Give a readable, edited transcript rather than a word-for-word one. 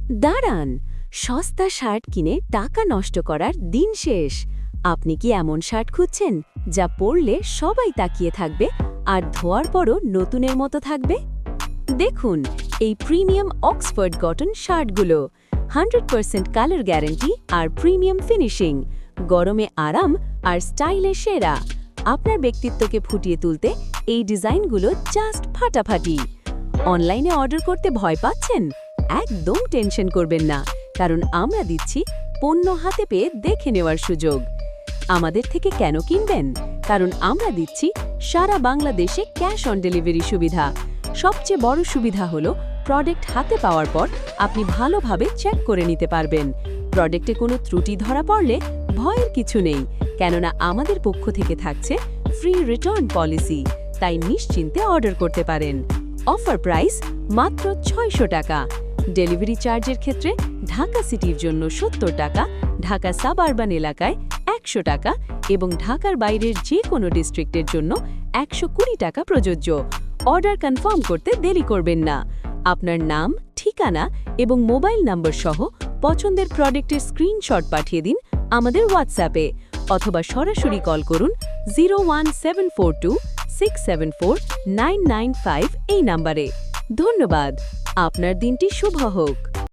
দাঁড়ান, সস্তা শার্ট কিনে টাকা নষ্ট করার দিন শেষ। আপনি কি এমন শার্ট খুঁজছেন যা পরলে সবাই তাকিয়ে থাকবে আর ধোয়ার পরও নতুনের মতো থাকবে? দেখুন এই প্রিমিয়াম অক্সফোর্ড কটন শার্টগুলো, 100% কালার গ্যারান্টি আর প্রিমিয়াম ফিনিশিং, গরমে আরাম আর স্টাইলে সেরা। আপনার ব্যক্তিত্বকে ফুটিয়ে তুলতে এই ডিজাইনগুলো জাস্ট ফাটাফাটি। অনলাইনে অর্ডার করতে ভয় পাচ্ছেন? একদম টেনশন করবেন না, কারণ আমরা দিচ্ছি পণ্য হাতে পেয়ে দেখে নেওয়ার সুযোগ। আমাদের থেকে কেন কিনবেন? কারণ আমরা দিচ্ছি সারা বাংলাদেশে ক্যাশ অন ডেলিভারি সুবিধা। সবচেয়ে বড় সুবিধা হলো প্রোডাক্ট হাতে পাওয়ার পর আপনি ভালোভাবে চেক করে নিতে পারবেন। প্রোডাক্টে কোনো ত্রুটি ধরা পড়লে ভয়ের কিছু নেই, কেননা আমাদের পক্ষ থেকে থাকছে ফ্রি রিটার্ন পলিসি, তাই নিশ্চিন্তে অর্ডার করতে পারেন। অফার প্রাইস মাত্র 600 টাকা। ডেলিভারি চার্জের ক্ষেত্রে ঢাকা সিটির জন্য 70 টাকা, ঢাকা সাবআরবান এলাকায় 100 টাকা এবং ঢাকার বাইরের যে কোনো ডিস্ট্রিক্টের জন্য 120 টাকা প্রযোজ্য। অর্ডার কনফার্ম করতে দেরি করবেন না। আপনার নাম, ঠিকানা এবং মোবাইল নম্বর সহ পছন্দের প্রোডাক্টের স্ক্রিনশট পাঠিয়ে দিন আমাদের হোয়াটসঅ্যাপে, অথবা সরাসরি কল করুন 01742 674 995 এই নাম্বারে। ধন্যবাদ। আপনার দিনটি শুভ হোক।